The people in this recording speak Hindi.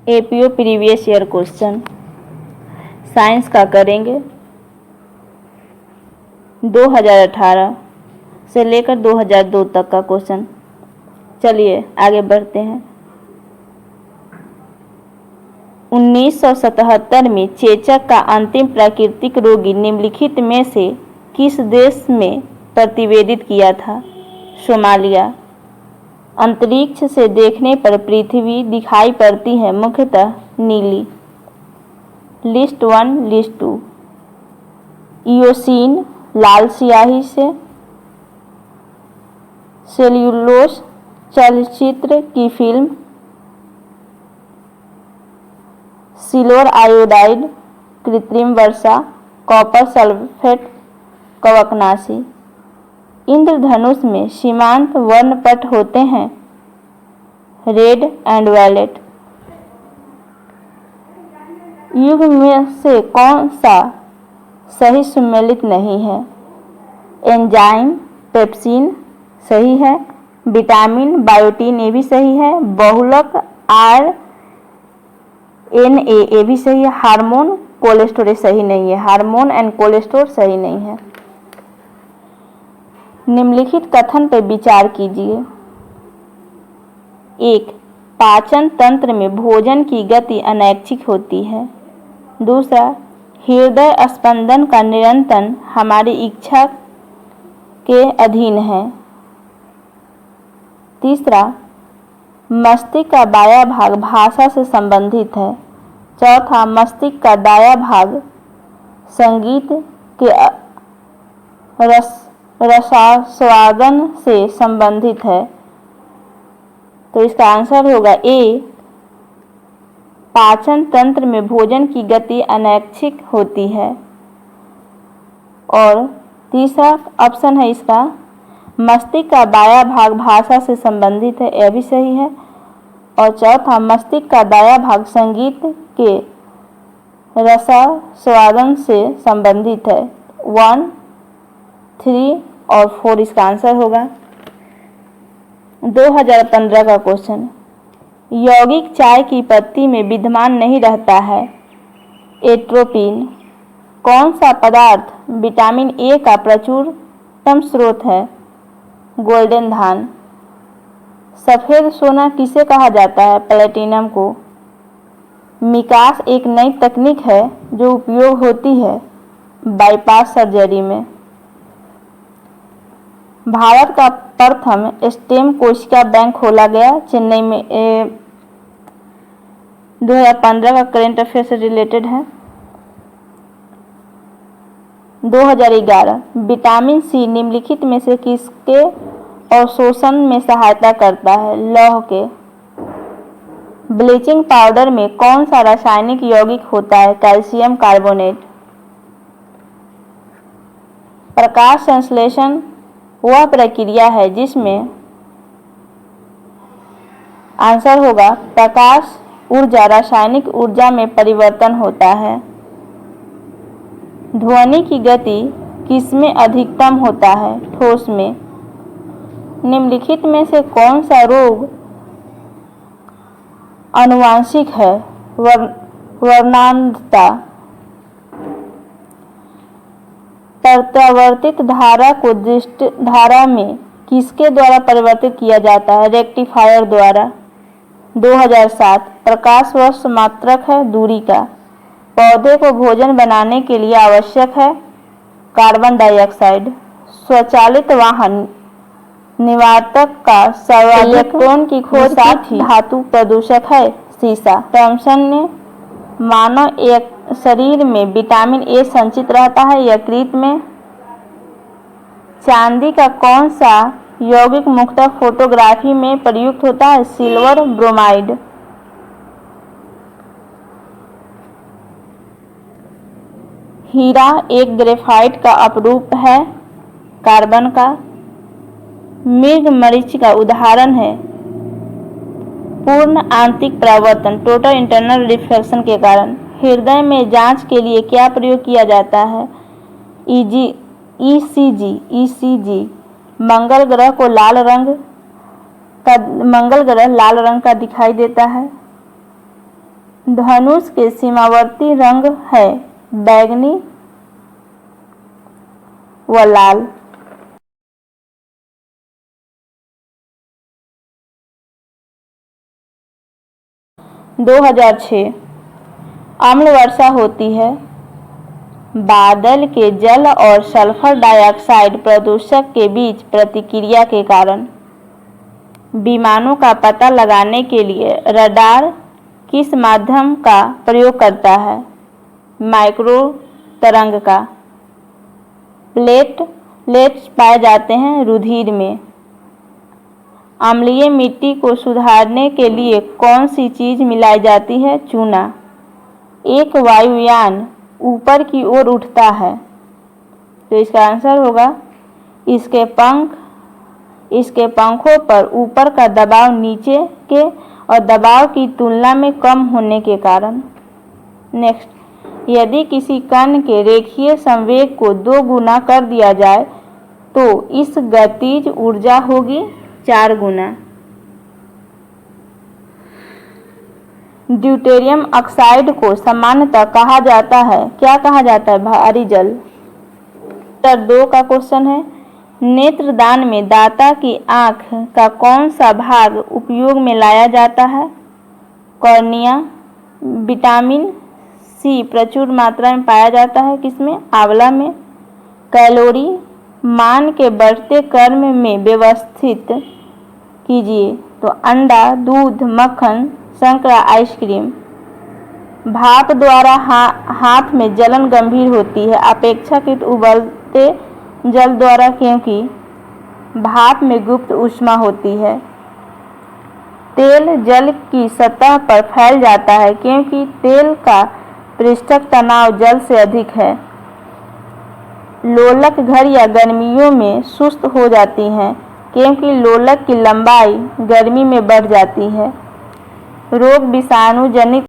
APO previous year question science का करेंगे। 2018 से लेकर 2002 तक का क्वेश्चन। चलिए आगे बढ़ते हैं। 1977 में चेचक का अंतिम प्राकृतिक रोगी निम्नलिखित में से किस देश में प्रतिवेदित किया था? सोमालिया। अंतरिक्ष से देखने पर पृथ्वी दिखाई पड़ती है मुख्यतः नीली। List 1 list 2। इयोसीन लाल स्याही से। सेल्यूलोस चलचित्र की फिल्म। सिल्वर आयोडाइड कृत्रिम वर्षा। कॉपर सल्फेट कवकनाशी। इंद्रधनुष में सीमांत वर्णपट होते हैं रेड एंड वायलेट। युग में से कौन सा सही सुमेलित नहीं है? एंजाइम पेप्सिन सही है। विटामिन बायोटीन ये भी सही है। बहुलक आर एन ए भी सही है। हार्मोन कोलेस्ट्रॉल सही नहीं है। हार्मोन एंड कोलेस्ट्रॉल सही नहीं है। निम्नलिखित कथन पर विचार कीजिए। 1. पाचन तंत्र में भोजन की गति अनैच्छिक होती है। दूसरा, हृदय स्पंदन का निरंतर हमारी इच्छा के अधीन है। तीसरा, मस्तिष्क का बायां भाग भाषा से संबंधित है। चौथा, मस्तिष्क का दायां भाग संगीत के रसास्वादन से संबंधित है। तो इसका आंसर होगा ए। पाचन तंत्र में भोजन की गति अनैच्छिक होती है। और तीसरा ऑप्शन है इसका, मस्तिष्क का बायां भाग भाषा से संबंधित है, यह भी सही है। और चौथा, मस्तिष्क का दायां भाग संगीत के रसास्वादन से संबंधित है। 1, 3 और 4 इसका आंसर होगा। 2015 का क्वेश्चन। यौगिक चाय की पत्ती में विद्यमान नहीं रहता है एट्रोपिन। कौन सा पदार्थ विटामिन ए का प्रचुरतम स्रोत है? गोल्डन धान। सफ़ेद सोना किसे कहा जाता है? प्लेटिनम को। मिकास एक नई तकनीक है जो उपयोग होती है बाईपास सर्जरी में। भारत का प्रथम स्टेम कोशिका बैंक खोला गया चेन्नई में। 2015 का करेंट अफेयर से रिलेटेड है। 2011 विटामिन सी निम्नलिखित में से किसके अवशोषण में सहायता करता है? लौह के। ब्लीचिंग पाउडर में कौन सा रासायनिक यौगिक होता है? Calcium carbonate. प्रकाश संश्लेषण वह प्रक्रिया है जिसमें आंसर होगा प्रकाश ऊर्जा रासायनिक ऊर्जा में परिवर्तन होता है। ध्वनि की गति किसमें अधिकतम होता है? ठोस में। निम्नलिखित में से कौन सा रोग आनुवांशिक है? वर्णांधता। प्रत्यावर्तित धारा को दृष्ट धारा में किसके द्वारा परिवर्तित किया जाता है? रेक्टिफायर द्वारा। 2007 प्रकाश वर्ष मात्रक है दूरी का। पौधे को भोजन बनाने के लिए आवश्यक है कार्बन डाइऑक्साइड। स्वचालित वाहन निवारक का सर्वाधिक इलेक्ट्रॉन की खोज साथ ही धातु प्रदूषक है सीसा। थॉमसन ने मानव एक शरीर में विटामिन ए संचित रहता है यकृत में। चांदी का कौन सा यौगिक मुख्यतः फोटोग्राफी में प्रयुक्त होता है? Silver bromide. हीरा एक ग्रेफाइट का अपरूप है कार्बन का। मृग मरीच का उदाहरण है पूर्ण आंतरिक परावर्तन टोटल इंटरनल रिफ्लेक्शन के कारण। हृदय में जांच के लिए क्या प्रयोग किया जाता है? ईसीजी। मंगल ग्रह लाल रंग का दिखाई देता है। धनुष के सीमावर्ती रंग है बैंगनी व लाल। 2006 अम्ल वर्षा होती है बादल के जल और सल्फर डाइऑक्साइड प्रदूषक के बीच प्रतिक्रिया के कारण। विमानों का पता लगाने के लिए रडार किस माध्यम का प्रयोग करता है? माइक्रो तरंग का। प्लेटलेट्स पाए जाते हैं रुधिर में। अम्लीय मिट्टी को सुधारने के लिए कौन सी चीज मिलाई जाती है? चूना। एक वायुयान ऊपर की ओर उठता है तो इसका आंसर होगा इसके पंखों पर ऊपर का दबाव नीचे के और दबाव की तुलना में कम होने के कारण। नेक्स्ट, यदि किसी कण के रेखीय संवेग को 2 गुना कर दिया जाए तो इस गतिज ऊर्जा होगी 4 गुना। ड्यूटेरियम ऑक्साइड को सामान्यतः कहा जाता है, क्या कहा जाता है? भारी जल। उत्तर 2 का क्वेश्चन है, नेत्रदान में दाता की आंख का कौन सा भाग उपयोग में लाया जाता है? कॉर्निया। विटामिन सी प्रचुर मात्रा में पाया जाता है किसमें? आंवला में। कैलोरी मान के बढ़ते क्रम में व्यवस्थित कीजिए तो अंडा, दूध, मक्खन, शर्करा, आइसक्रीम। भाप द्वारा हाथ में जलन गंभीर होती है अपेक्षाकृत उबलते जल द्वारा, क्योंकि भाप में गुप्त ऊष्मा होती है। तेल जल की सतह पर फैल जाता है क्योंकि तेल का पृष्ठक तनाव जल से अधिक है। लोलक घड़ियां गर्मियों में सुस्त हो जाती हैं क्योंकि लोलक की लंबाई गर्मी में बढ़ जाती है। रोग विषाणु जनित